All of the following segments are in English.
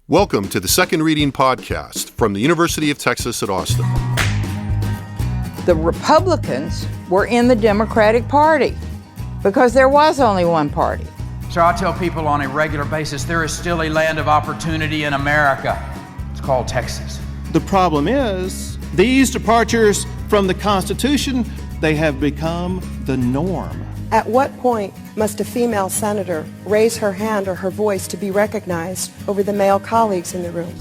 Welcome to the Second Reading Podcast from the University of Texas at Austin. The Republicans were in the Democratic Party because there was only one party. So I tell people on a regular basis, there is still a land of opportunity in America. It's called Texas. The problem is, these departures from the Constitution, they have become the norm. At what point must a female senator raise her hand or her voice to be recognized over the male colleagues in the room?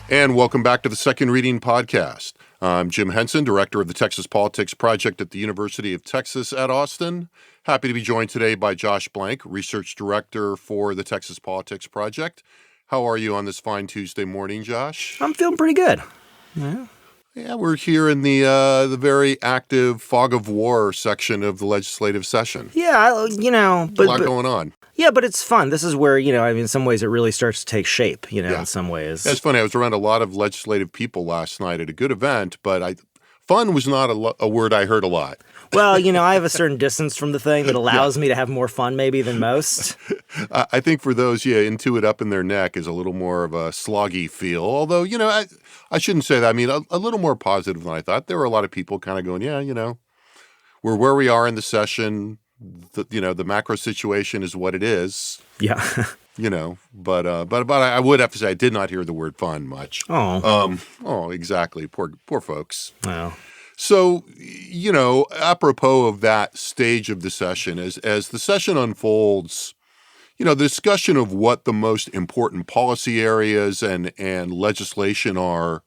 And welcome back to the Second Reading Podcast. I'm Jim Henson, Director of the Texas Politics Project at the University of Texas at Austin. Happy to be joined today by Josh Blank, Research Director for the Texas Politics Project. How are you on this fine Tuesday morning, Josh? I'm feeling pretty good. Yeah, we're here in the very active fog of war section of the legislative session. Yeah, a lot going on. Yeah, but it's fun. This is where, in some ways it really starts to take shape, in some ways. It's funny. I was around a lot of legislative people last night at a good event, but fun was not a word I heard a lot. Well, I have a certain distance from the thing that allows me to have more fun maybe than most. I think for those, into it up in their neck is a little more of a sloggy feel. Although, I shouldn't say that. I mean, a little more positive than I thought. There were a lot of people kind of going, we're where we are in the session. The macro situation is what it is. Yeah. But I would have to say I did not hear the word fun much. Oh. Exactly. Poor folks. Wow. So, apropos of that stage of the session, as the session unfolds, the discussion of what the most important policy areas and legislation are,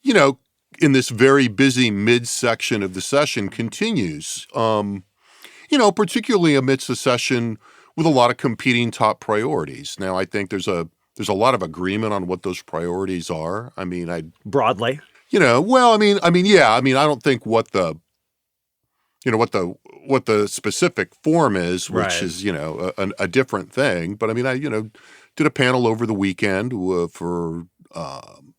in this very busy midsection of the session continues, particularly amidst the session with a lot of competing top priorities. Now, I think there's a lot of agreement on what those priorities are. I mean, broadly. I don't think what the specific form is, which right. is, a different thing. But I mean, I did a panel over the weekend for one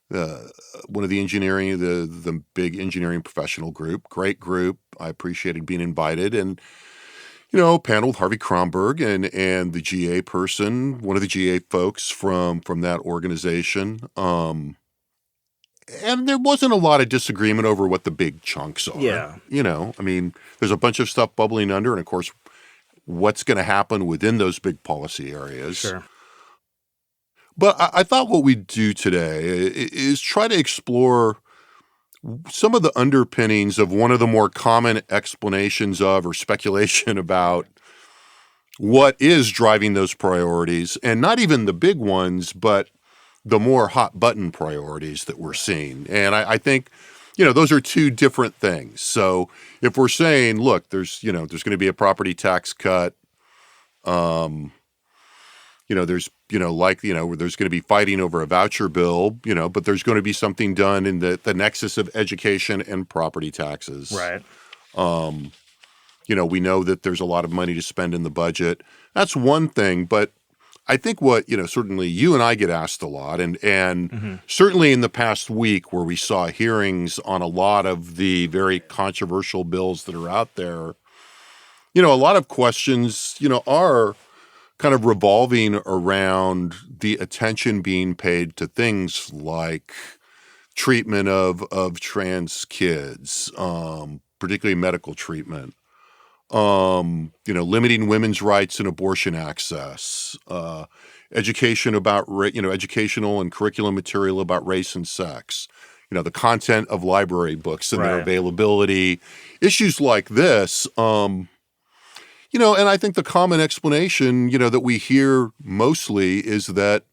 of the engineering, the big engineering professional group, great group. I appreciated being invited and, panel with Harvey Kronberg and the GA person, one of the GA folks from that organization. And there wasn't a lot of disagreement over what the big chunks are. Yeah. There's a bunch of stuff bubbling under, and of course, what's going to happen within those big policy areas. Sure. But I thought what we'd do today is try to explore some of the underpinnings of one of the more common explanations of or speculation about what is driving those priorities, and not even the big ones, but the more hot button priorities that we're seeing. And I think, those are two different things. So if we're saying, look, there's going to be a property tax cut, there's, where there's going to be fighting over a voucher bill, but there's going to be something done in the nexus of education and property taxes. Right. We know that there's a lot of money to spend in the budget. That's one thing, but I think what, certainly you and I get asked a lot, and certainly in the past week where we saw hearings on a lot of the very controversial bills that are out there, a lot of questions, are kind of revolving around the attention being paid to things like treatment of trans kids, particularly medical treatment. Limiting women's rights and abortion access, education about, educational and curriculum material about race and sex, the content of library books and their availability, issues like this, and I think the common explanation, that we hear mostly is that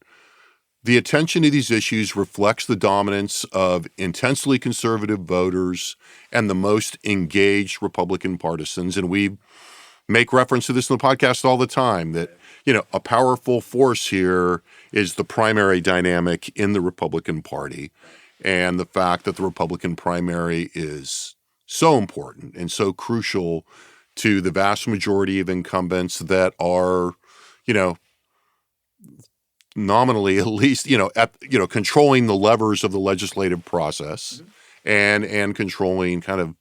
the attention to these issues reflects the dominance of intensely conservative voters and the most engaged Republican partisans. And we make reference to this in the podcast all the time, that, a powerful force here is the primary dynamic in the Republican Party. And the fact that the Republican primary is so important and so crucial to the vast majority of incumbents that are, nominally at least, controlling the levers of the legislative process and controlling kind of,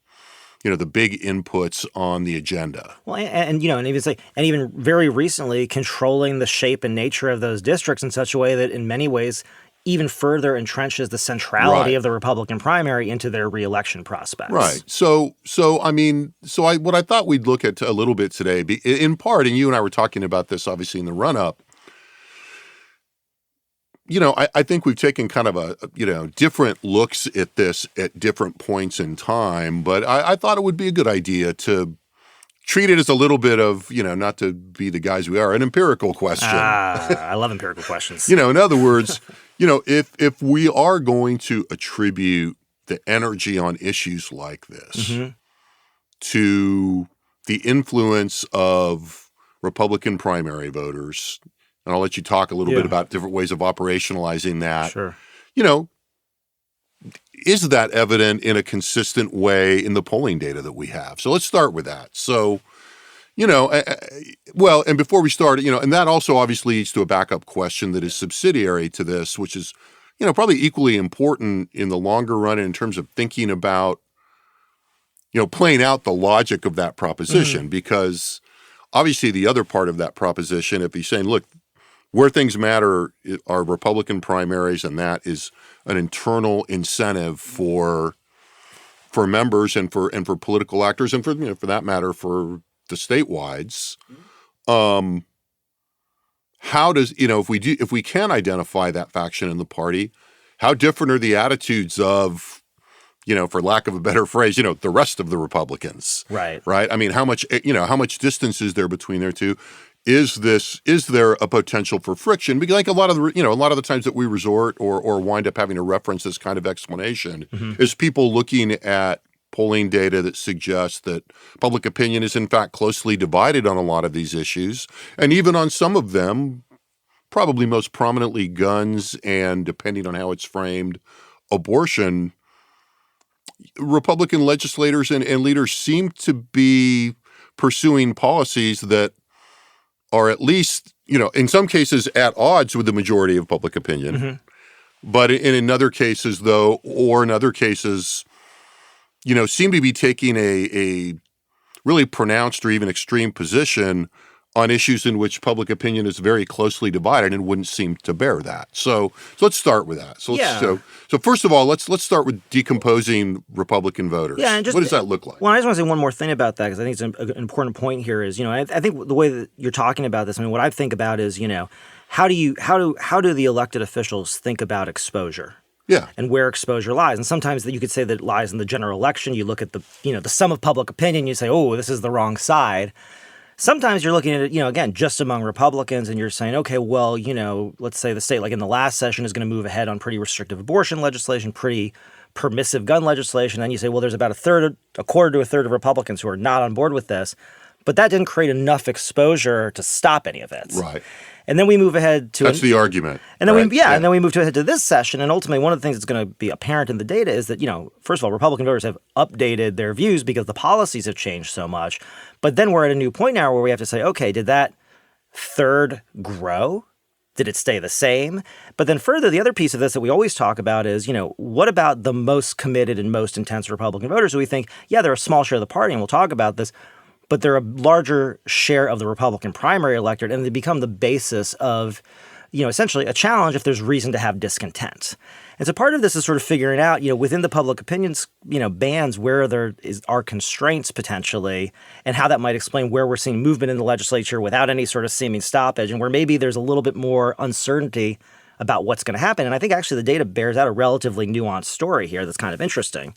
the big inputs on the agenda. Well, and even very recently, controlling the shape and nature of those districts in such a way that in many ways even further entrenches the centrality of the Republican primary into their reelection prospects. Right. So what I thought we'd look at a little bit today, in part, and you and I were talking about this obviously in the run-up, I think we've taken kind of different looks at this at different points in time, but I thought it would be a good idea to treat it as a little bit of, not to be the guys we are, an empirical question. I love empirical questions. In other words, if we are going to attribute the energy on issues like this to the influence of Republican primary voters, and I'll let you talk a little bit about different ways of operationalizing that. Sure. Is that evident in a consistent way in the polling data that we have? So let's start with that. So, and before we start, and that also obviously leads to a backup question that is subsidiary to this, which is, probably equally important in the longer run in terms of thinking about, playing out the logic of that proposition, because obviously the other part of that proposition, if he's saying, look, where things matter are Republican primaries, and that is an internal incentive for members and for political actors, and for that matter for the statewides. How does if we can identify that faction in the party, how different are the attitudes of, for lack of a better phrase, the rest of the Republicans? Right. Right. I mean, how much distance is there between their two? Is there a potential for friction? Because like a lot of the times that we resort or wind up having to reference this kind of explanation is people looking at polling data that suggests that public opinion is in fact closely divided on a lot of these issues, and even on some of them, probably most prominently guns and, depending on how it's framed, abortion. Republican legislators and leaders seem to be pursuing policies that are at least, in some cases at odds with the majority of public opinion. But in other cases, though, or in other cases, seem to be taking a really pronounced or even extreme position on issues in which public opinion is very closely divided and wouldn't seem to bear that. So let's start with that. So first of all, let's start with decomposing Republican voters. Yeah, and what does that look like? Well, I just want to say one more thing about that, because I think it's an important point here is, I think the way that you're talking about this, what I think about is, how do the elected officials think about exposure? Yeah. And where exposure lies. And sometimes you could say that it lies in the general election. You look at the sum of public opinion, you say, oh, this is the wrong side. Sometimes you're looking at it, again, just among Republicans, and you're saying, okay, well, let's say the state, like in the last session, is going to move ahead on pretty restrictive abortion legislation, pretty permissive gun legislation. Then you say, well, there's about a quarter to a third of Republicans who are not on board with this. But that didn't create enough exposure to stop any of it. Right. And then we move ahead to that's the argument. And then and then we move ahead to this session. And ultimately, one of the things that's going to be apparent in the data is that, first of all, Republican voters have updated their views because the policies have changed so much. But then we're at a new point now where we have to say, okay, did that third grow? Did it stay the same? But then further, the other piece of this that we always talk about is, what about the most committed and most intense Republican voters who we think, yeah, they're a small share of the party, and we'll talk about this, but they're a larger share of the Republican primary electorate, and they become the basis of, essentially a challenge if there's reason to have discontent. And so part of this is sort of figuring out, within the public opinions, bands, where there are constraints potentially, and how that might explain where we're seeing movement in the legislature without any sort of seeming stoppage, and where maybe there's a little bit more uncertainty about what's going to happen. And I think actually the data bears out a relatively nuanced story here that's kind of interesting.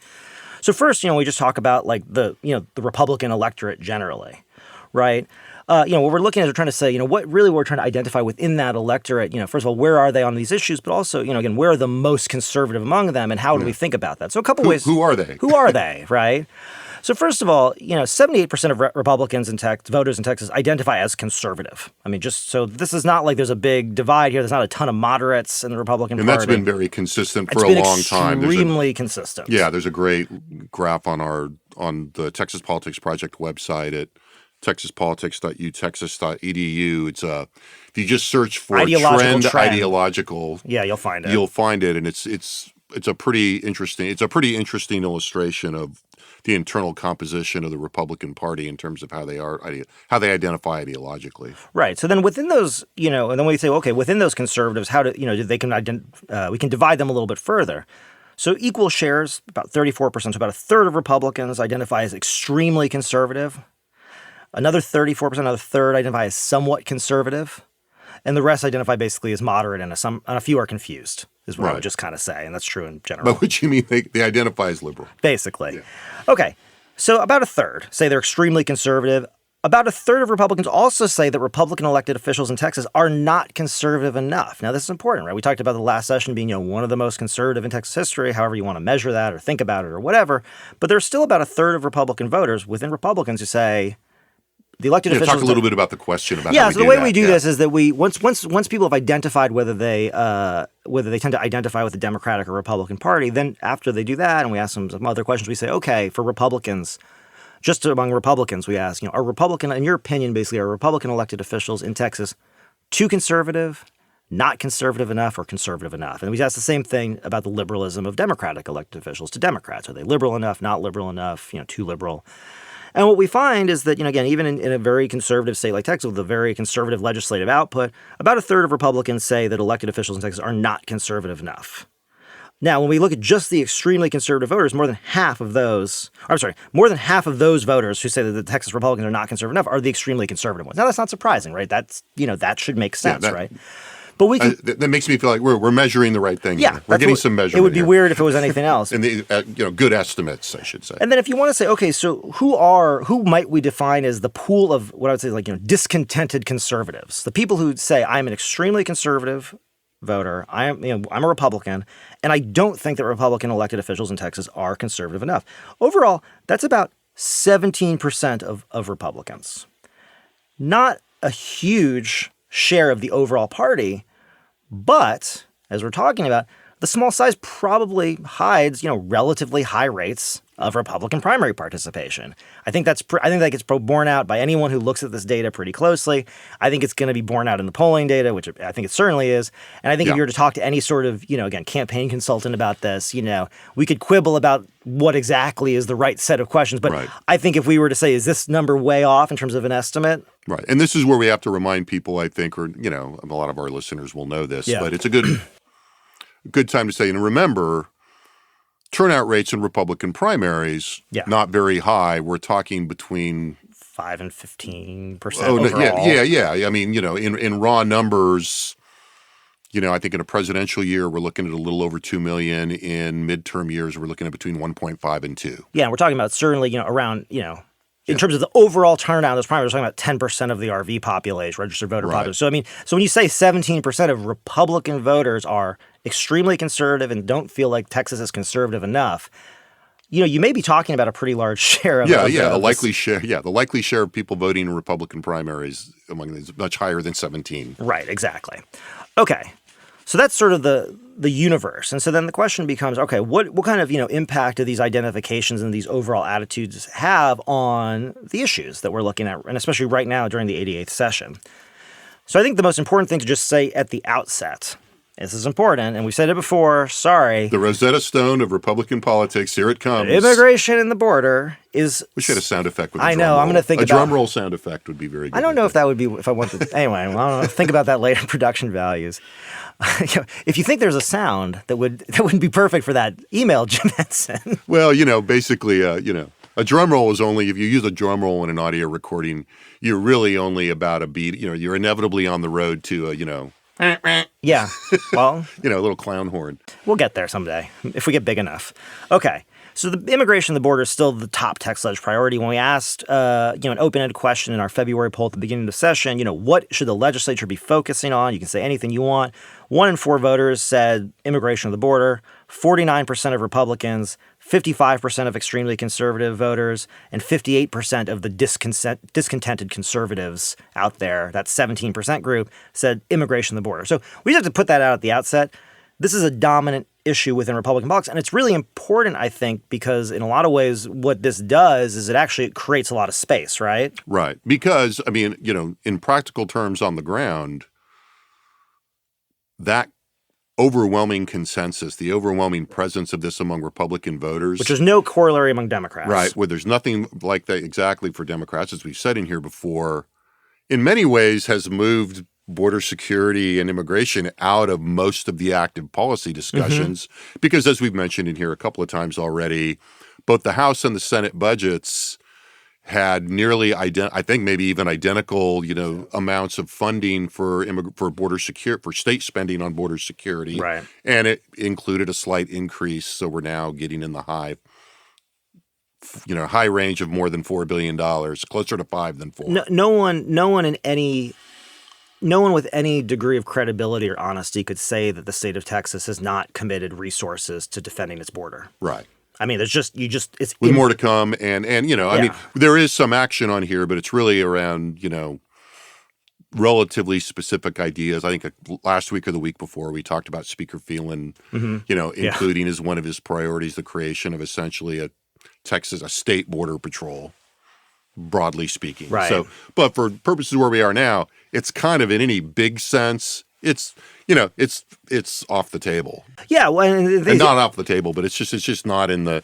So first, we just talk about like the Republican electorate generally, right? What we're looking at is we're trying to say, what really we're trying to identify within that electorate, first of all, where are they on these issues, but also, again, where are the most conservative among them, and how do we think about that? So a couple ways. Who are they? Who are they, right? So first of all, 78% of Republicans and voters in Texas identify as conservative. I mean, just so this is not like there's a big divide here. There's not a ton of moderates in the Republican Party. And that's been very consistent for a long time. Extremely consistent. Yeah, there's a great graph on the Texas Politics Project website at texaspolitics.utexas.edu. It's if you just search for trend ideological, yeah, you'll find it. You'll find it, and it's a pretty interesting illustration of the internal composition of the Republican Party in terms of how they identify ideologically. Right. So then within those, and then we say, okay, within those conservatives, how do they can we can divide them a little bit further. So equal shares, about 34%, so about a third of Republicans identify as extremely conservative. Another 34%, another third identify as somewhat conservative. And the rest identify basically as moderate, and a few are confused, is what I would just kind of say. And that's true in general. But what you mean they identify as liberal? Basically. Yeah. Okay. So about a third say they're extremely conservative. About a third of Republicans also say that Republican elected officials in Texas are not conservative enough. Now, this is important, right? We talked about the last session being, one of the most conservative in Texas history, however you want to measure that or think about it or whatever. But there's still about a third of Republican voters within Republicans who say the elected officials. Talk a little bit about the question about. Yeah, so the way we do this is that we once people have identified whether they tend to identify with the Democratic or Republican Party, then after they do that, and we ask them some other questions, we say, okay, for Republicans. Just among Republicans, we ask, are Republican, in your opinion, basically, are Republican elected officials in Texas too conservative, not conservative enough, or conservative enough? And we ask the same thing about the liberalism of Democratic elected officials to Democrats. Are they liberal enough, not liberal enough, too liberal? And what we find is that, again, even in a very conservative state like Texas with a very conservative legislative output, about a third of Republicans say that elected officials in Texas are not conservative enough. Now, when we look at just the extremely conservative voters, more than half of those voters who say that the Texas Republicans are not conservative enough are the extremely conservative ones. Now, that's not surprising, right? That's, that should make sense, right? But we can, that makes me feel like we're measuring the right thing. Yeah, here. We're getting some measurement. It would be weird if it was anything else. And good estimates, I should say. And then if you want to say, okay, so who might we define as the pool of what I would say discontented conservatives? The people who say I'm an extremely conservative voter. I'm a Republican, and I don't think that Republican elected officials in Texas are conservative enough. Overall, that's about 17% of Republicans. Not a huge share of the overall party, but as we're talking about, the small size probably hides, relatively high rates of Republican primary participation. I think that gets borne out by anyone who looks at this data pretty closely. I think it's going to be borne out in the polling data, which I think it certainly is. And I think if you were to talk to any sort of, again, campaign consultant about this, we could quibble about what exactly is the right set of questions. But I think if we were to say, is this number way off in terms of an estimate? Right. And this is where we have to remind people, I think, or, a lot of our listeners will know this, but it's a good time to say, and remember, turnout rates in Republican primaries, not very high. We're talking between 5 and 15% overall. Yeah. I mean, in raw numbers, I think in a presidential year, we're looking at a little over 2 million. In midterm years, we're looking at between 1.5 and 2. Yeah, we're talking about certainly, around, in terms of the overall turnout in those primaries, we're talking about 10% of the RV population, registered voter population. So when you say 17% of Republican voters are extremely conservative and don't feel like Texas is conservative enough, you may be talking about a pretty large share of the likely share. Yeah, the likely share of people voting in Republican primaries among these is much higher than 17. Right, exactly. Okay, so that's sort of the universe. And so then the question becomes, okay, what kind of impact do these identifications and these overall attitudes have on the issues that we're looking at, and especially right now during the 88th session? So I think the most important thing to just say at the outset, this is important, and we said it before, sorry. The Rosetta Stone of Republican politics, here it comes. Immigration and the border is... We should have a sound effect with a drum roll. I know, I'm going to think about... A drum roll sound effect would be very good. I don't know if that would be, if I want to... Anyway, I don't know, think about that later, production values. If you think there's a sound that wouldn't be perfect for that, email Jim Henson. Well, basically, a drum roll is only, if you use a drum roll in an audio recording, you're really only about a beat. You're inevitably on the road to yeah. Well, a little clown horn. We'll get there someday if we get big enough. Okay. So the immigration and the border is still the top Texas Ledge priority. When we asked, an open-ended question in our February poll at the beginning of the session, what should the legislature be focusing on? You can say anything you want. 1 in 4 voters said immigration of the border. 49% of Republicans, 55% of extremely conservative voters, and 58% of the discontented conservatives out there, that 17% group, said immigration of the border. So we just have to put that out at the outset. This is a dominant issue within Republican politics, and it's really important, I think, because in a lot of ways what this does is it creates a lot of space, right? Right. Because, in practical terms on the ground, that overwhelming consensus, the overwhelming presence of this among Republican voters. Which there's no corollary among Democrats. Right, where there's nothing like that exactly for Democrats, as we've said in here before, in many ways has moved border security and immigration out of most of the active policy discussions because, as we've mentioned in here a couple of times already, both the House and the Senate budgets had nearly, I think maybe even identical, amounts of funding for border security, for state spending on border security. Right. And it included a slight increase. So we're now getting in the high range of more than $4 billion, closer to 5 than 4. No one with any degree of credibility or honesty could say that the state of Texas has not committed resources to defending its border. Right. I mean, it's with more to come, and I mean, there is some action on here, but it's really around relatively specific ideas. I think last week or the week before we talked about Speaker Phelan, including as one of his priorities the creation of essentially a state border patrol, broadly speaking. Right. So, but for purposes where we are now, it's kind of in any big sense, it's off the table. Yeah, well, and not off the table, but it's just not in the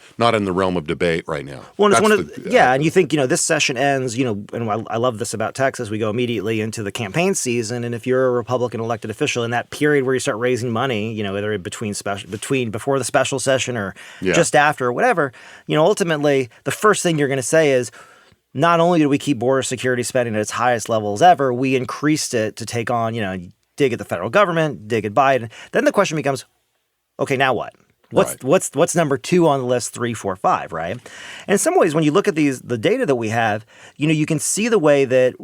realm of debate right now. Well, it's and you think this session ends, and I love this about Texas. We go immediately into the campaign season, and if you're a Republican elected official in that period where you start raising money, whether before the special session or just after or whatever, ultimately the first thing you're going to say is, not only did we keep border security spending at its highest levels ever, we increased it to take on, dig at the federal government, dig at Biden. Then the question becomes, okay, now what? What's number 2 on the list, 3, 4, 5, right? And in some ways, when you look at the data that we have, you can see the way that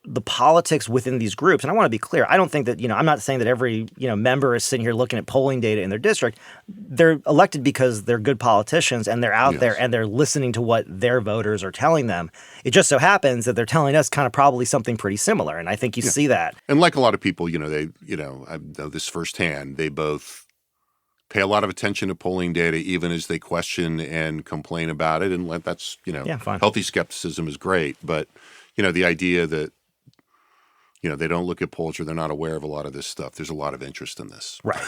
the politics within these groups, and I want to be clear, I don't think that, I'm not saying that every, member is sitting here looking at polling data in their district. They're elected because they're good politicians and they're out there and they're listening to what their voters are telling them. It just so happens that they're telling us kind of probably something pretty similar. And I think you see that. And like a lot of people, they, I know this firsthand, they both pay a lot of attention to polling data, even as they question and complain about it. And that's, fine. Healthy skepticism is great. But, the idea that, they don't look at polls or they're not aware of a lot of this stuff. There's a lot of interest in this. Right.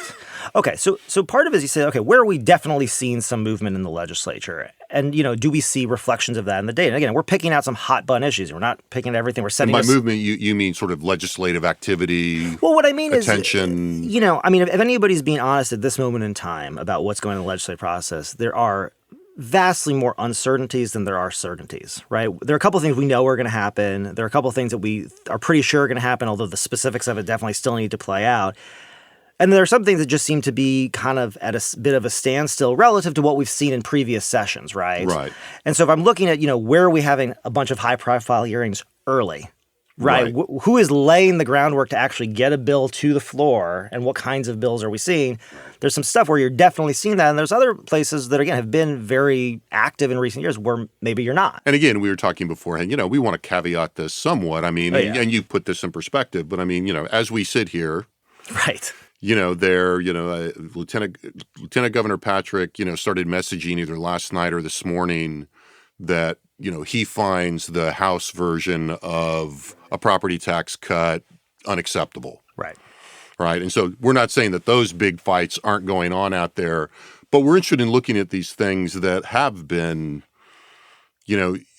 Okay. So part of it is you say, okay, where are we definitely seeing some movement in the legislature? And, do we see reflections of that in the data? And again, we're picking out some hot button issues. We're not picking at everything. We're setting by movement, you mean sort of legislative activity? Well, what I mean attention. Is, if anybody's being honest at this moment in time about what's going on in the legislative process, there are vastly more uncertainties than there are certainties, right? There are a couple of things we know are going to happen. There are a couple of things that we are pretty sure are going to happen, although the specifics of it definitely still need to play out. And there are some things that just seem to be kind of at a bit of a standstill relative to what we've seen in previous sessions, right? Right. And so if I'm looking at, where are we having a bunch of high-profile hearings early? Right. Who is laying the groundwork to actually get a bill to the floor, and what kinds of bills are we seeing? There's some stuff where you're definitely seeing that, and there's other places that, again, have been very active in recent years where maybe you're not. And again, we were talking beforehand, we want to caveat this somewhat. I mean, and you put this in perspective, but I mean, as we sit here. Right. Lieutenant Governor Patrick, started messaging either last night or this morning that, he finds the House version of a property tax cut unacceptable. Right. Right. And so we're not saying that those big fights aren't going on out there, but we're interested in looking at these things that have been,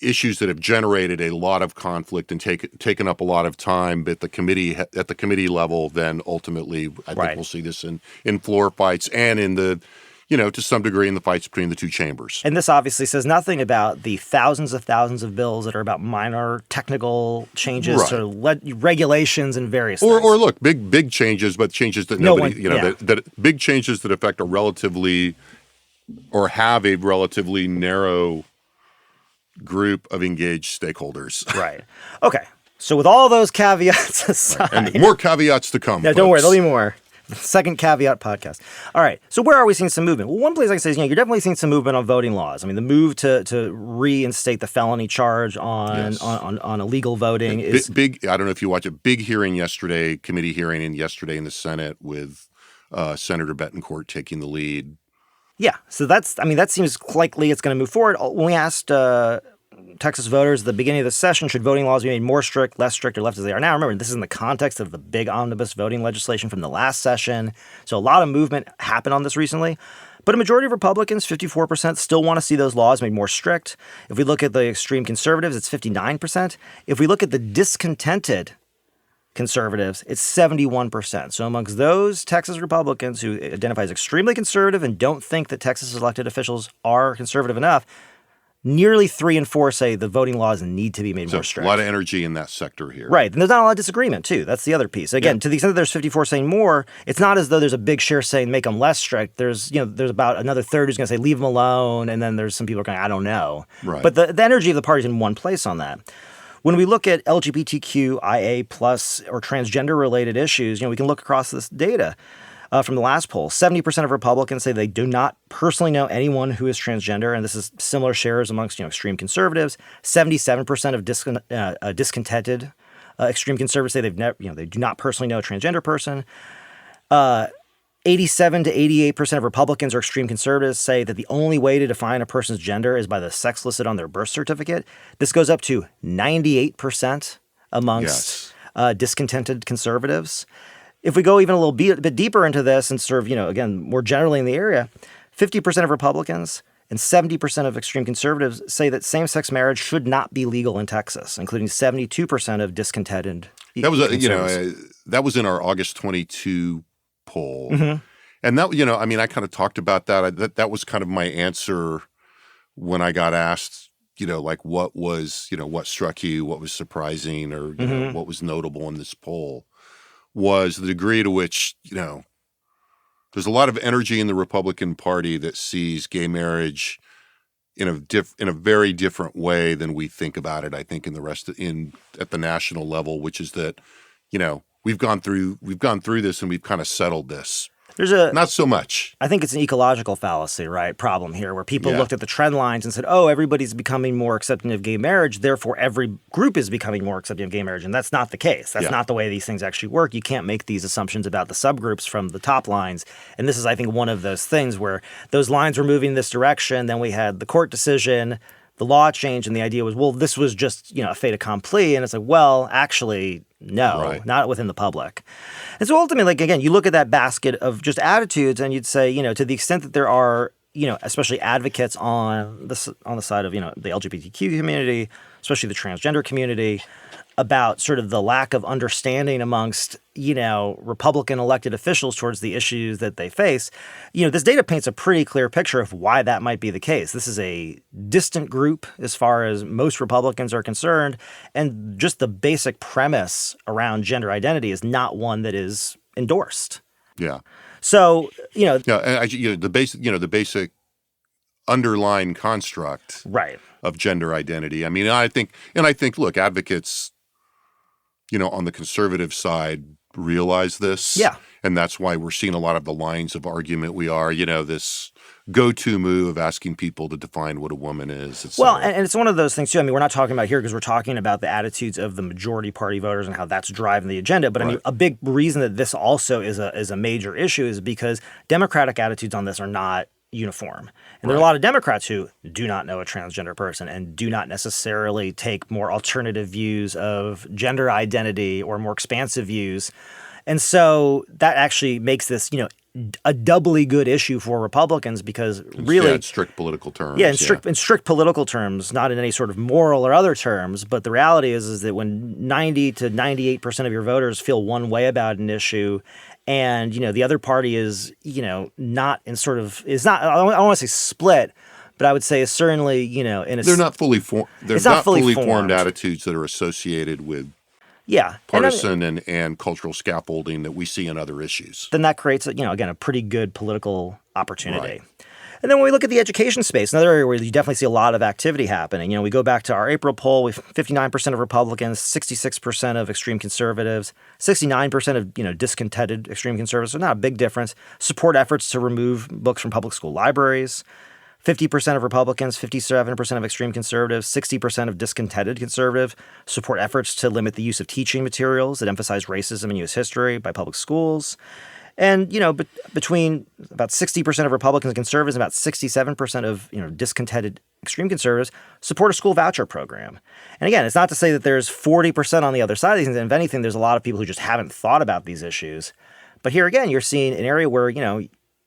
issues that have generated a lot of conflict and taken up a lot of time at the committee level. Then ultimately, I think we'll see this in floor fights and in the, to some degree in the fights between the two chambers. And this obviously says nothing about the thousands of bills that are about minor technical changes to regulations and various things. Or look, big changes, but changes that that big changes that affect a relatively or have a relatively narrow group of engaged stakeholders. Right. Okay. So with all those caveats aside. And more caveats to come. No, don't worry. There'll be more. Second caveat podcast. All right. So where are we seeing some movement? Well, one place I can say is, you're definitely seeing some movement on voting laws. I mean, the move to reinstate the felony charge on illegal voting is big. I don't know if you watch it. Big hearing yesterday, committee hearing yesterday in the Senate with Senator Betancourt taking the lead. Yeah. So that seems likely it's going to move forward. When we asked Texas voters at the beginning of the session, should voting laws be made more strict, less strict, or left as they are now? Remember, this is in the context of the big omnibus voting legislation from the last session. So a lot of movement happened on this recently. But a majority of Republicans, 54%, still want to see those laws made more strict. If we look at the extreme conservatives, it's 59%. If we look at the discontented conservatives, it's 71%. So amongst those Texas Republicans who identify as extremely conservative and don't think that Texas elected officials are conservative enough, nearly 3 in 4 say the voting laws need to be made more strict. A lot of energy in that sector here. Right. And there's not a lot of disagreement, too. That's the other piece. Again, to the extent that there's 54 saying more, it's not as though there's a big share saying make them less strict. There's about another third who's going to say leave them alone. And then there's some people going, I don't know. Right. But the energy of the party is in one place on that. When we look at LGBTQIA plus or transgender-related issues, we can look across this data. From the last poll, 70% of Republicans say they do not personally know anyone who is transgender, and this is similar shares amongst extreme conservatives. 77% of discontented extreme conservatives say they do not personally know a transgender person. 87 to 88% of Republicans or extreme conservatives say that the only way to define a person's gender is by the sex listed on their birth certificate. This goes up to 98% amongst discontented conservatives. If we go even a little bit deeper into this and sort of, again, more generally in the area, 50% of Republicans and 70% of extreme conservatives say that same-sex marriage should not be legal in Texas, including 72% of discontented conservatives. That was in our August 22 poll. Mm-hmm. And that, I kind of talked about that. That was kind of my answer when I got asked, what was, what struck you, what was surprising, or what was notable in this poll. Was the degree to which, there's a lot of energy in the Republican Party that sees gay marriage in a very different way than we think about it, I think, at the national level, which is that, we've gone through this and we've kind of settled this. Not so much. I think it's an ecological fallacy, right? Problem here, where people looked at the trend lines and said, oh, everybody's becoming more accepting of gay marriage, therefore every group is becoming more accepting of gay marriage. And that's not the case. That's not the way these things actually work. You can't make these assumptions about the subgroups from the top lines. And this is, I think, one of those things where those lines were moving this direction. Then we had the court decision, the law changed, and the idea was, well, this was just, a fait accompli. And it's like, well, actually, no, not within the public. And so ultimately, again, you look at that basket of just attitudes and you'd say, to the extent that there are, especially advocates on the side of, the LGBTQ community, especially the transgender community, about sort of the lack of understanding amongst, Republican elected officials towards the issues that they face, this data paints a pretty clear picture of why that might be the case. This is a distant group as far as most Republicans are concerned, and just the basic premise around gender identity is not one that is endorsed. Yeah. So, the basic underlying construct of gender identity. I think, look, advocates, on the conservative side realize this. Yeah. And that's why we're seeing a lot of the lines of argument we are, this go-to move of asking people to define what a woman is. Well, and it's one of those things, too. We're not talking about here because we're talking about the attitudes of the majority party voters and how that's driving the agenda. But a big reason that this also is a major issue is because Democratic attitudes on this are not uniform. And there are a lot of Democrats who do not know a transgender person and do not necessarily take more alternative views of gender identity or more expansive views. And so that actually makes this, a doubly good issue for Republicans because really— in strict political terms. Yeah, in strict political terms, not in any sort of moral or other terms. But the reality is that when 90 to 98% of your voters feel one way about an issue and, the other party is, not in sort of— is not— I don't want to say split, but I would say is certainly, in a— They're not fully formed. They're not fully formed attitudes that are associated with partisan and cultural scaffolding that we see in other issues. Then that creates, again, a pretty good political opportunity. Right. And then when we look at the education space, another area where you definitely see a lot of activity happening, we go back to our April poll, we have 59% of Republicans, 66% of extreme conservatives, 69% of, discontented extreme conservatives, so not a big difference, support efforts to remove books from public school libraries. 50% of Republicans, 57% of extreme conservatives, 60% of discontented conservative support efforts to limit the use of teaching materials that emphasize racism and U.S. history by public schools. And, between about 60% of Republicans and conservatives, about 67% of, discontented extreme conservatives support a school voucher program. And again, it's not to say that there's 40% on the other side of these things. And if anything, there's a lot of people who just haven't thought about these issues. But here again, you're seeing an area where,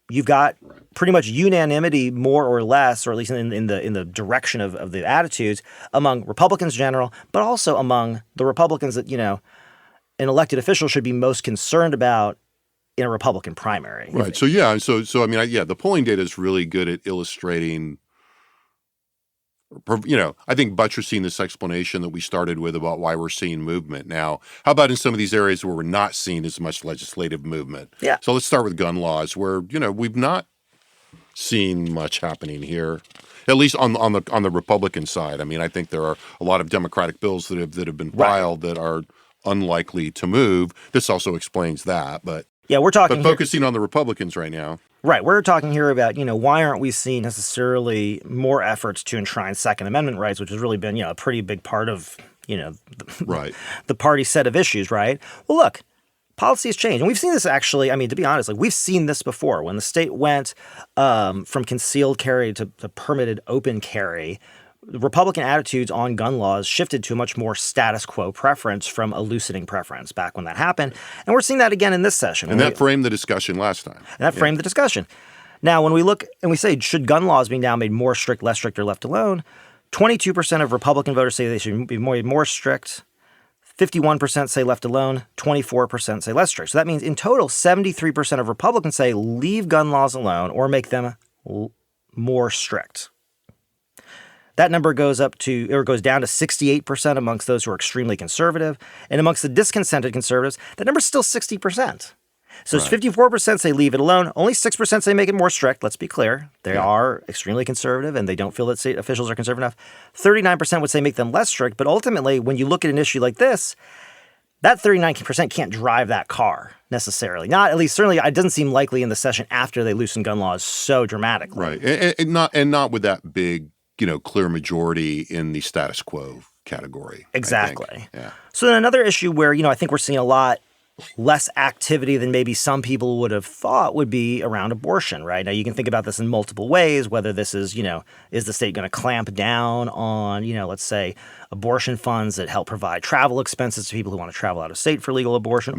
you've got pretty much unanimity, more or less, or at least in the direction of the attitudes among Republicans in general, but also among the Republicans that, an elected official should be most concerned about in a Republican primary. Right. So the polling data is really good at illustrating, I think buttressing this explanation that we started with about why we're seeing movement. Now, how about in some of these areas where we're not seeing as much legislative movement? Yeah. So let's start with gun laws, where we've not seen much happening here, at least on the Republican side. I mean, I think there are a lot of Democratic bills that have been filed that are unlikely to move. This also explains that, but. Yeah, we're talking. But focusing on the Republicans right now. Right. We're talking here about, why aren't we seeing necessarily more efforts to enshrine Second Amendment rights, which has really been, a pretty big part of, the party's set of issues, right? Well, look, policy has changed. And we've seen this actually, to be honest, we've seen this before. When the state went from concealed carry to permitted open carry, the Republican attitudes on gun laws shifted to a much more status quo preference from a loosening preference back when that happened. And we're seeing that again in this session. And that framed the discussion last time. And that framed the discussion. Now, when we look and we say, should gun laws be now made more strict, less strict, or left alone? 22% of Republican voters say they should be more strict. 51% say left alone. 24% say less strict. So that means in total, 73% of Republicans say leave gun laws alone or make them more strict. That number goes down to 68% amongst those who are extremely conservative. And amongst the discontented conservatives, that number is still 60%. So it's 54% say leave it alone. Only 6% say make it more strict. Let's be clear. They are extremely conservative and they don't feel that state officials are conservative enough. 39% would say make them less strict. But ultimately, when you look at an issue like this, that 39% can't drive that car necessarily. Not, at least certainly, it doesn't seem likely in the session after they loosen gun laws so dramatically. Right. And not with that big, clear majority in the status quo category. Exactly. Yeah. So then another issue where, I think we're seeing a lot less activity than maybe some people would have thought would be around abortion, right? Now, you can think about this in multiple ways, whether this is, is the state going to clamp down on, let's say, abortion funds that help provide travel expenses to people who want to travel out of state for legal abortion.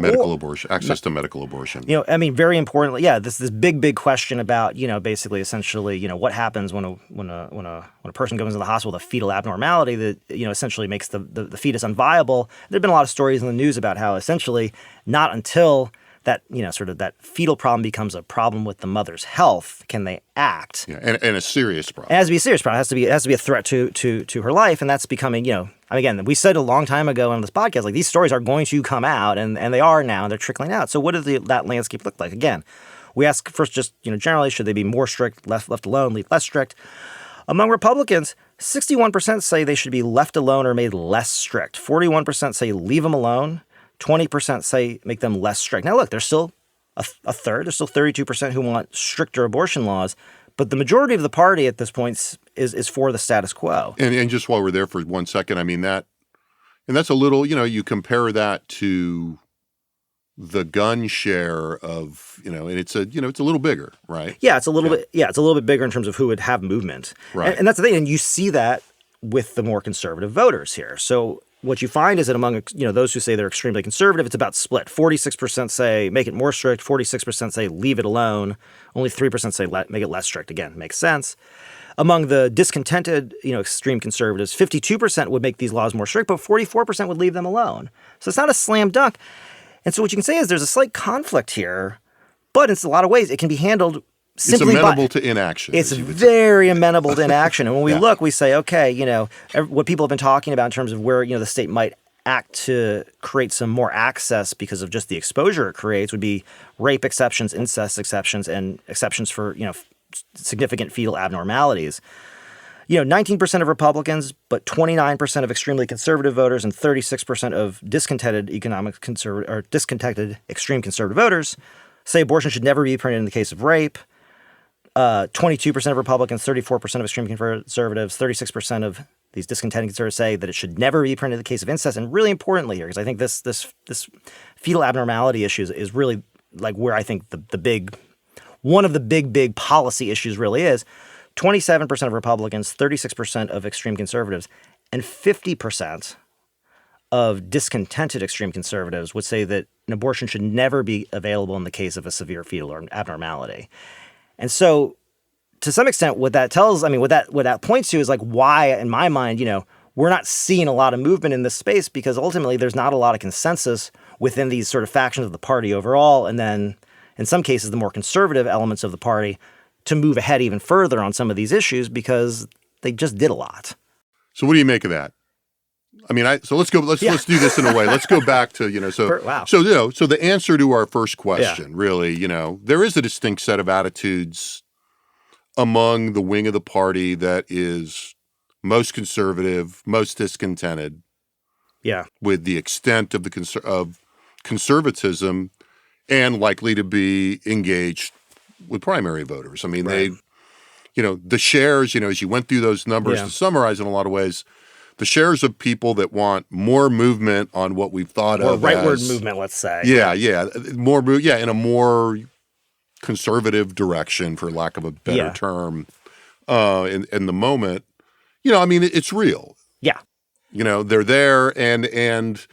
Access to medical abortion. Very importantly, this big question about, basically, essentially, what happens when a person goes into the hospital with a fetal abnormality that, essentially makes the fetus unviable. There have been a lot of stories in the news about how essentially not until that, sort of that fetal problem becomes a problem with the mother's health can they act. Yeah, and a serious problem. It has to be a serious problem. It has to be a threat to her life, and that's becoming, again, we said a long time ago on this podcast, these stories are going to come out, and they are now, and they're trickling out. So what does that landscape look like? Again, we ask first just, generally, should they be more strict, left alone, less strict? Among Republicans, 61% say they should be left alone or made less strict. 41% say leave them alone. 20% say make them less strict. Now, look, there's still a third. There's still 32% who want stricter abortion laws. But the majority of the party at this point is for the status quo. And just while we're there for 1 second, that's a little, you compare that to the gun share of, and it's a little bigger, right? Yeah, it's a little bit bigger in terms of who would have movement. Right. And that's the thing. And you see that with the more conservative voters here. So what you find is that among, those who say they're extremely conservative, it's about split. 46% say make it more strict. 46% say leave it alone. Only 3% say make it less strict. Again, makes sense. Among the discontented, extreme conservatives, 52% would make these laws more strict, but 44% would leave them alone. So it's not a slam dunk. And so what you can say is there's a slight conflict here, but in a lot of ways it can be handled simply it's amenable to inaction. It's very amenable to inaction. And when we look, we say, okay, what people have been talking about in terms of where, the state might act to create some more access because of just the exposure it creates would be rape exceptions, incest exceptions, and exceptions for, significant fetal abnormalities. 19% of Republicans, but 29% of extremely conservative voters and 36% of discontented extreme conservative voters say abortion should never be permitted in the case of rape. 22% of Republicans, 34% of extreme conservatives, 36% of these discontented conservatives say that it should never be permitted in the case of incest. And really importantly here, because I think this fetal abnormality issue is really like where I think one of the big policy issues really is, 27% of Republicans, 36% of extreme conservatives, and 50% of discontented extreme conservatives would say that an abortion should never be available in the case of a severe fetal abnormality. And so to some extent, what that points to is like why, in my mind, we're not seeing a lot of movement in this space, because ultimately there's not a lot of consensus within these sort of factions of the party overall. And then in some cases, the more conservative elements of the party to move ahead even further on some of these issues because they just did a lot. So what do you make of that? I mean, so let's do this in a way. Let's go back to, so the answer to our first question, really, there is a distinct set of attitudes among the wing of the party that is most conservative, most discontented, with the extent of of conservatism, and likely to be engaged with primary voters. I mean, they, the shares, as you went through those numbers to summarize in a lot of ways, the shares of people that want more movement on what we've thought of as rightward movement, let's say. In a more conservative direction, for lack of a better term, in the moment. I mean, it's real. Yeah. They're there, and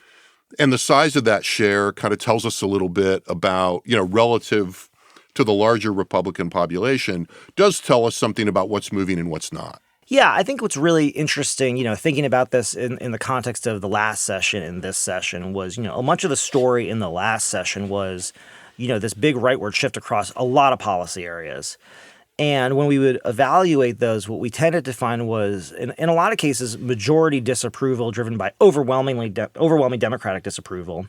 the size of that share kind of tells us a little bit about, relative to the larger Republican population, does tell us something about what's moving and what's not. Yeah, I think what's really interesting, thinking about this in the context of the last session and this session was, a much of the story in the last session was, this big rightward shift across a lot of policy areas. And when we would evaluate those, what we tended to find was, in a lot of cases, majority disapproval driven by overwhelming Democratic disapproval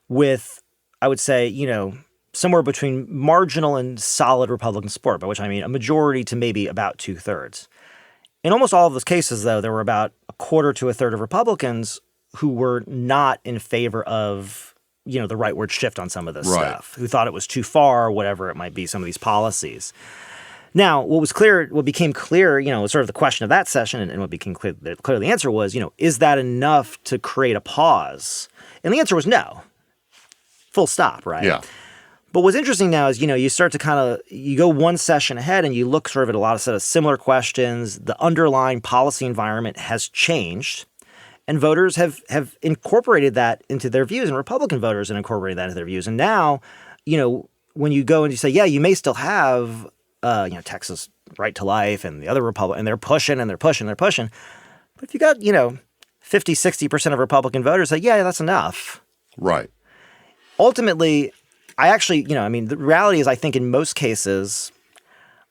with, I would say, somewhere between marginal and solid Republican support, by which I mean a majority to maybe about 2/3. In almost all of those cases, though, there were about a quarter to a third of Republicans who were not in favor of, the rightward shift on some of this stuff, who thought it was too far, whatever it might be, some of these policies. Now, what became clear, was sort of the question of that session, and what became clear the answer was, is that enough to create a pause? And the answer was no. Full stop, right? Yeah. But what's interesting now is, you start to you go one session ahead and you look sort of at a lot of similar questions. The underlying policy environment has changed, and voters have incorporated that into their views, and Republican voters have incorporated that into their views. And now, when you go and you say, you may still have, Texas right to life and the other Republican, and they're pushing and they're pushing. But if you got, 50, 60% of Republican voters say, that's enough. Right. Ultimately, I actually, the reality is I think in most cases,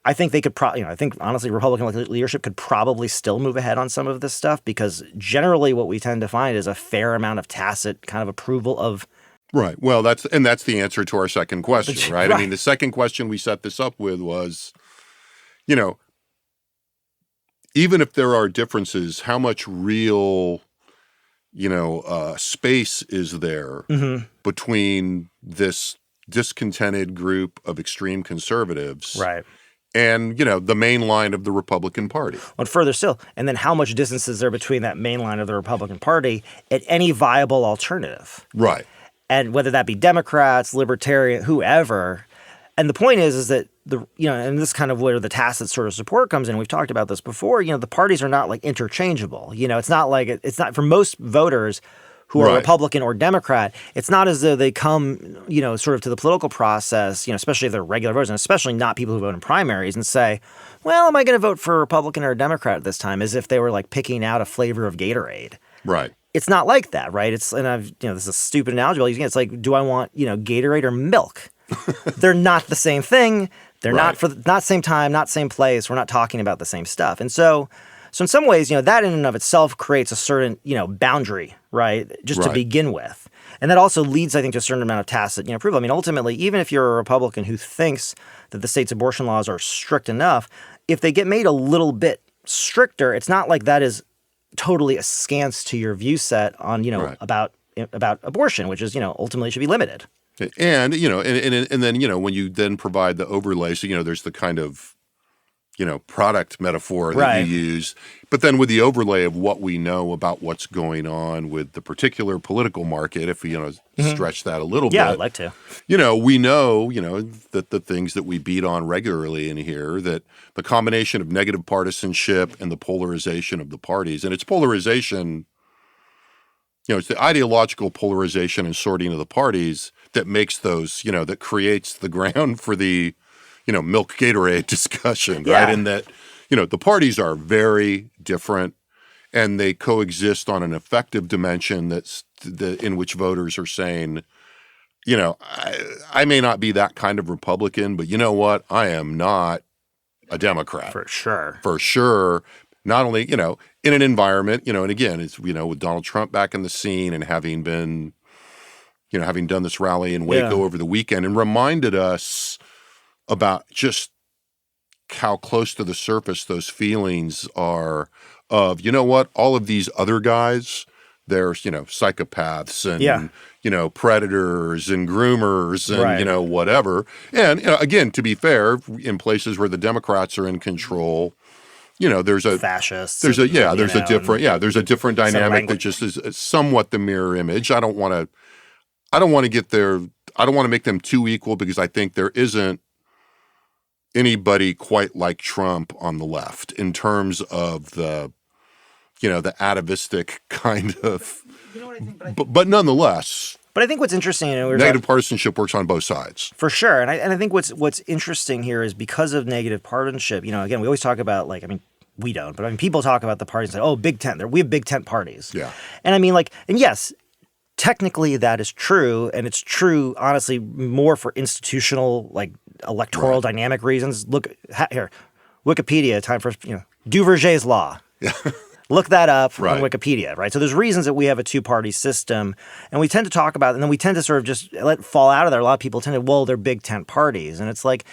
I think they could I think honestly Republican leadership could probably still move ahead on some of this stuff, because generally what we tend to find is a fair amount of tacit kind of approval of. Right. Well, that's the answer to our second question, right? I mean, the second question we set this up with was, even if there are differences, how much real, space is there between this discontented group of extreme conservatives, right, and the main line of the Republican Party? And further still, and then how much distance is there between that main line of the Republican Party and any viable alternative? Right. And whether that be Democrats, Libertarian, whoever. And the point is that and this is kind of where the tacit sort of support comes in. We've talked about this before. The parties are not like interchangeable. It's not for most voters who are Republican or Democrat. It's not as though they come, sort of to the political process, especially if they're regular voters, and especially not people who vote in primaries, and say, well, am I going to vote for a Republican or a Democrat this time? As if they were like picking out a flavor of Gatorade. Right. It's not like that, right? This is a stupid analogy. It's like, do I want, Gatorade or milk? They're not the same thing. They're not same time, not same place. We're not talking about the same stuff. And so in some ways, that in and of itself creates a certain, boundary, right? Just to begin with. And that also leads, I think, to a certain amount of tacit, approval. I mean, ultimately, even if you're a Republican who thinks that the state's abortion laws are strict enough, if they get made a little bit stricter, it's not like that is totally askance to your view set on, about abortion, which is, ultimately should be limited. And, and then, when you then provide the overlay, so, there's the kind of product metaphor that Right. you use, but then with the overlay of what we know about what's going on with the particular political market, if we, stretch that a little Yeah, bit. I'd like to. We know, that the things that we beat on regularly in here, that the combination of negative partisanship and the polarization of the parties, and it's polarization, it's the ideological polarization and sorting of the parties that makes those, that creates the ground for the, milk Gatorade discussion, Yeah. right? And that, the parties are very different and they coexist on an effective dimension in which voters are saying, I may not be that kind of Republican, but you know what? I am not a Democrat. For sure. For sure. Not only, in an environment, and again, it's, with Donald Trump back in the scene and having been, having done this rally in Waco over the weekend and reminded us about just how close to the surface those feelings are of, all of these other guys, there's, psychopaths and, predators and groomers and, Right. Whatever. And, again, to be fair, in places where the Democrats are in control, there's a Fascists. there's a and, different dynamic that language. just is somewhat the mirror image. I don't want to get there. I don't want to make them too equal because I think there isn't anybody quite like Trump on the left in terms of the atavistic kind of, but nonetheless, But I think what's interesting, negative partisanship works on both sides. For sure. And I think what's interesting here is because of negative partisanship, again, we always talk about we don't, but people talk about the parties and say, oh, Big Tent, we have Big Tent parties. Yeah. And and yes, technically that is true. And it's true, honestly, more for institutional, electoral dynamic reasons. Look here, Wikipedia, time for, Duverger's law. Yeah. Look that up Right. on Wikipedia, right? So there's reasons that we have a two-party system, and we tend to talk about it, and then we tend to sort of just let it fall out of there. A lot of people tend to, they're Big Tent parties, and it's like,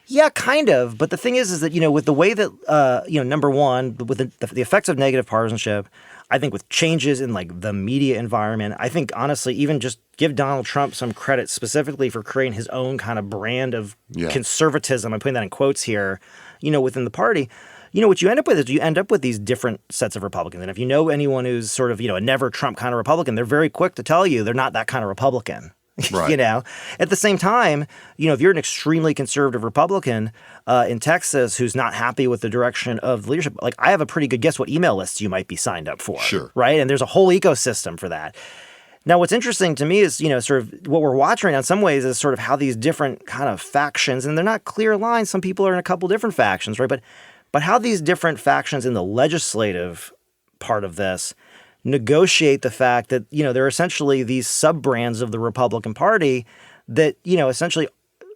yeah, kind of. But the thing is that, with the way that, number one, with the effects of negative partisanship, I think with changes in the media environment, I think honestly, even just give Donald Trump some credit specifically for creating his own kind of brand of conservatism. I'm putting that in quotes here, within the party. What you end up with is you end up with these different sets of Republicans. And if you know anyone who's sort of, a never Trump kind of Republican, they're very quick to tell you they're not that kind of Republican. Right. At the same time, if you're an extremely conservative Republican in Texas who's not happy with the direction of the leadership, I have a pretty good guess what email lists you might be signed up for. Sure. Right. And there's a whole ecosystem for that. Now, what's interesting to me is, sort of what we're watching right now in some ways is sort of how these different kind of factions, and they're not clear lines. Some people are in a couple different factions, right? But how these different factions in the legislative part of this negotiate the fact that, there are essentially these sub-brands of the Republican Party that, essentially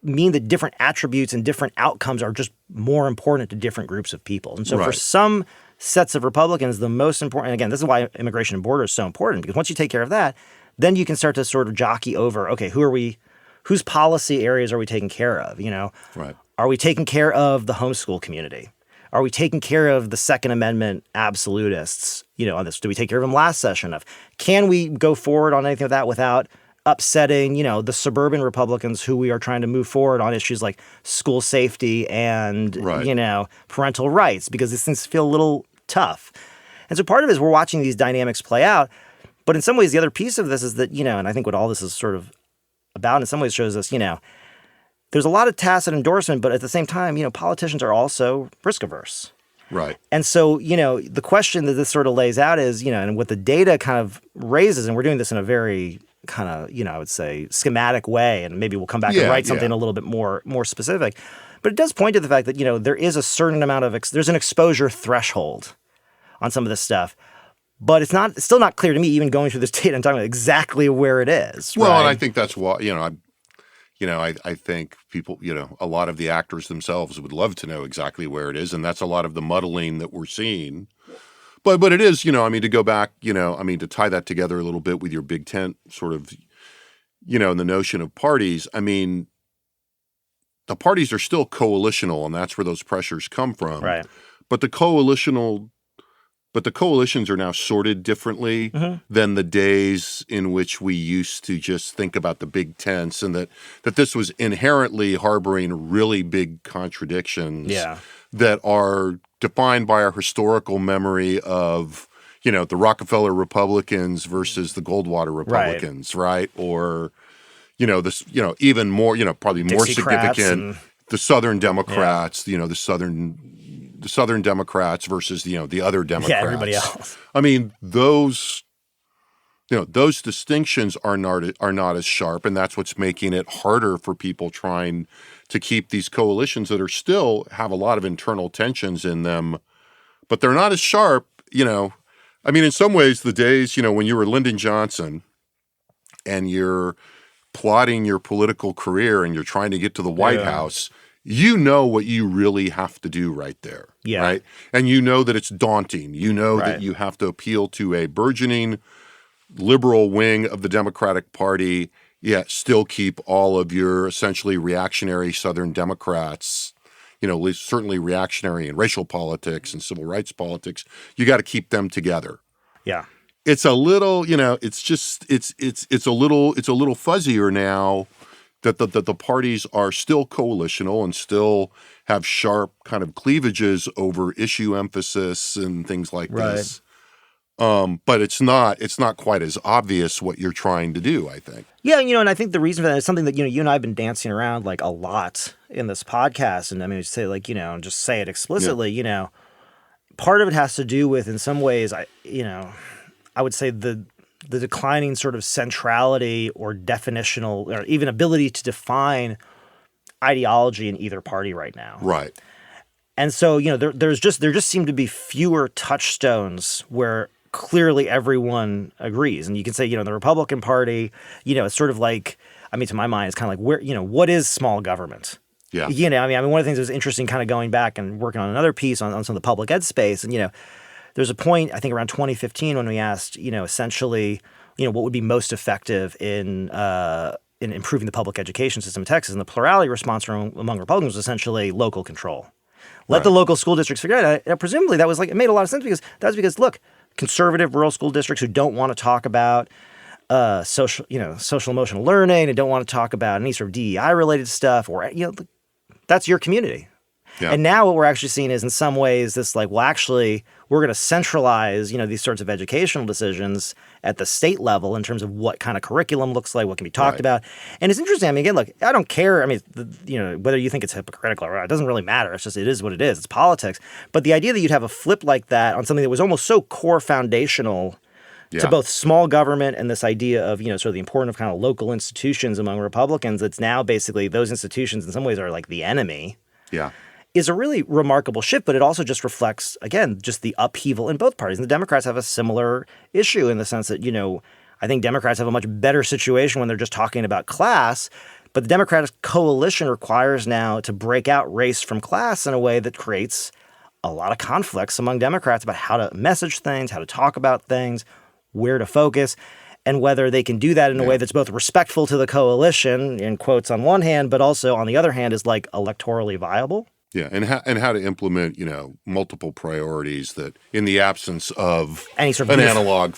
mean that different attributes and different outcomes are just more important to different groups of people. And so for some sets of Republicans, the most important, and again, this is why immigration and border is so important, because once you take care of that, then you can start to sort of jockey over, okay, whose policy areas are we taking care of? Right. Are we taking care of the homeschool community? Are we taking care of the Second Amendment absolutists, on this? Do we take care of them last session? Can we go forward on anything of that without upsetting, the suburban Republicans who we are trying to move forward on issues like school safety and, parental rights, because these things feel a little tough. And so part of it is we're watching these dynamics play out. But in some ways, the other piece of this is that, and I think what all this is sort of about in some ways shows us, there's a lot of tacit endorsement, but at the same time, politicians are also risk averse. Right. And so, the question that this sort of lays out is, and what the data kind of raises, and we're doing this in a very kind of, I would say schematic way, and maybe we'll come back and write something a little bit more specific. But it does point to the fact that, there is a certain amount of, there's an exposure threshold on some of this stuff. But it's still not clear to me, even going through this data and talking about exactly where it is. Well, right? and I think that's why, I think people, a lot of the actors themselves would love to know exactly where it is. And that's a lot of the muddling that we're seeing. But it is, to go back, to tie that together a little bit with your Big Tent sort of, and the notion of parties. The parties are still coalitional, and that's where those pressures come from. Right. But the coalitional but the coalitions are now sorted differently than the days in which we used to just think about the big tents, and that this was inherently harboring really big contradictions that are defined by our historical memory of, the Rockefeller Republicans versus the Goldwater Republicans, right? Or, this, even more, probably more significant, the Southern Democrats, the Southern Democrats versus, the other Democrats. Yeah, everybody else. I mean, those distinctions are not as sharp, and that's what's making it harder for people trying to keep these coalitions that are still have a lot of internal tensions in them, but they're not as sharp, I mean, in some ways, the days, when you were Lyndon Johnson and you're plotting your political career and you're trying to get to the White House, you know what you really have to do right there, right? And you know that it's daunting. You know that you have to appeal to a burgeoning liberal wing of the Democratic Party, yet still keep all of your essentially reactionary Southern Democrats, certainly reactionary in racial politics and civil rights politics. You got to keep them together. Yeah. It's a little, it's a little fuzzier now that the parties are still coalitional and still have sharp kind of cleavages over issue emphasis and things like this. But it's not quite as obvious what you're trying to do, I think. Yeah, and I think the reason for that is something that, you and I have been dancing around like a lot in this podcast. And I mean, say like, just say it explicitly, part of it has to do with, in some ways, I would say the declining sort of centrality or definitional or even ability to define ideology in either party right now. Right. And so, there just seem to be fewer touchstones where clearly everyone agrees. And you can say, the Republican Party, it's sort of like, I mean, to my mind, it's kind of like where, what is small government? Yeah. I mean, one of the things that was interesting kind of going back and working on another piece on some of the public ed space. And, there's a point, I think around 2015 when we asked, essentially, what would be most effective in improving the public education system in Texas. And the plurality response among Republicans was essentially local control. Let the local school districts figure it out. And presumably that was it made a lot of sense because look, conservative rural school districts who don't want to talk about social emotional learning and don't want to talk about any sort of DEI related stuff, or that's your community. Yeah. And now what we're actually seeing is in some ways this actually we're going to centralize, these sorts of educational decisions at the state level in terms of what kind of curriculum looks like, what can be talked about. And it's interesting. I mean, again, look, I don't care. I mean, whether you think it's hypocritical or not, it doesn't really matter. It's just, it is what it is. It's politics. But the idea that you'd have a flip like that on something that was almost so core foundational to both small government and this idea of, sort of the importance of kind of local institutions among Republicans, it's now basically those institutions in some ways are like the enemy. Yeah. Is a really remarkable shift, but it also just reflects, again, just the upheaval in both parties. And the Democrats have a similar issue in the sense that, I think Democrats have a much better situation when they're just talking about class, but the Democratic coalition requires now to break out race from class in a way that creates a lot of conflicts among Democrats about how to message things, how to talk about things, where to focus, and whether they can do that in a way that's both respectful to the coalition, in quotes on one hand, but also on the other hand is electorally viable. Yeah, and how to implement, multiple priorities that, in the absence of any sort of an analog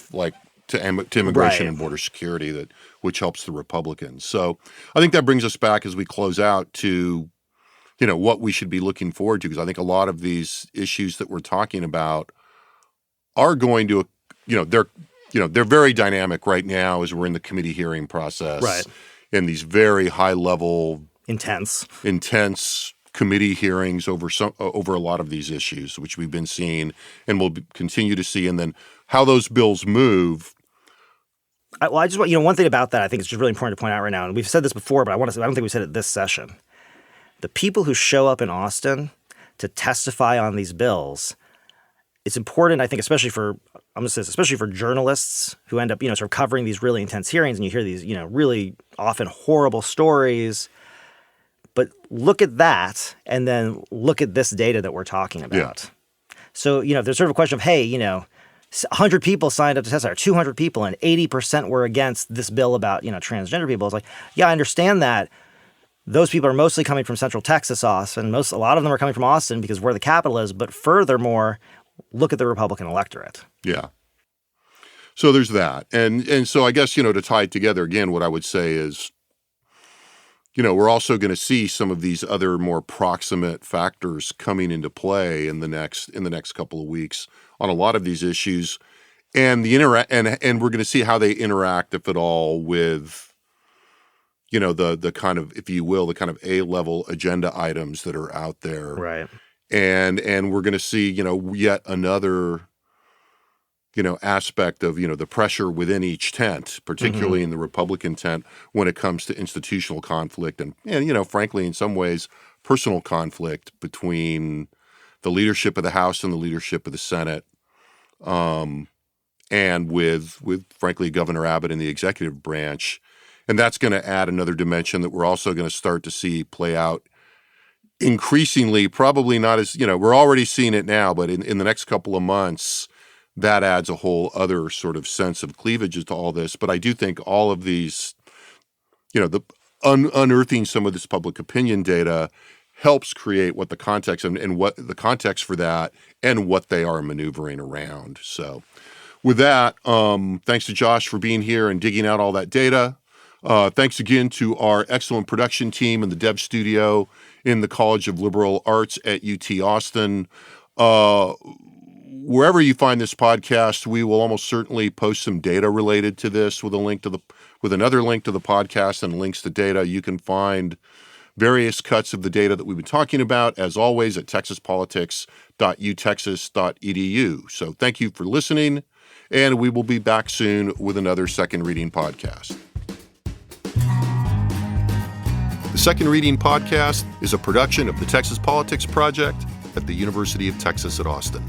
to immigration and border security, which helps the Republicans. So I think that brings us back as we close out to, what we should be looking forward to, because I think a lot of these issues that we're talking about are going to, they're very dynamic right now as we're in the committee hearing process, in these very high level, intense committee hearings over a lot of these issues, which we've been seeing and will continue to see, and then how those bills move. I just want, one thing about that I think is just really important to point out right now, and we've said this before, but I don't think we said it this session. The people who show up in Austin to testify on these bills, it's important, I think, especially for journalists who end up, sort of covering these really intense hearings, and you hear these, really often horrible stories. But look at that, and then look at this data that we're talking about. Yeah. So, there's sort of a question of, hey, 100 people signed up to testify, or 200 people, and 80% were against this bill about, transgender people. It's like, yeah, I understand that. Those people are mostly coming from Central Texas, Austin. A lot of them are coming from Austin because where the capital is. But furthermore, look at the Republican electorate. Yeah. So there's that. And so I guess, to tie it together again, what I would say is, we're also going to see some of these other more proximate factors coming into play in the next couple of weeks on a lot of these issues, and and we're going to see how they interact, if at all, with the kind of, if you will, the kind of A-level agenda items that are out there, right? And we're going to see yet another aspect of, the pressure within each tent, particularly in the Republican tent, when it comes to institutional conflict and frankly, in some ways, personal conflict between the leadership of the House and the leadership of the Senate, and with frankly, Governor Abbott and the executive branch. And that's going to add another dimension that we're also going to start to see play out increasingly, probably not as, we're already seeing it now, but in the next couple of months, that adds a whole other sort of sense of cleavage to all this. But I do think all of these, unearthing some of this public opinion data helps create what the context and what the context for that and what they are maneuvering around. So with that, thanks to Josh for being here and digging out all that data. Thanks again to our excellent production team in the Dev Studio in the College of Liberal Arts at UT Austin. Wherever you find this podcast, we will almost certainly post some data related to this with another link to the podcast and links to data. You can find various cuts of the data that we've been talking about, as always, at texaspolitics.utexas.edu. So thank you for listening, and we will be back soon with another Second Reading podcast. The Second Reading podcast is a production of the Texas Politics Project at the University of Texas at Austin.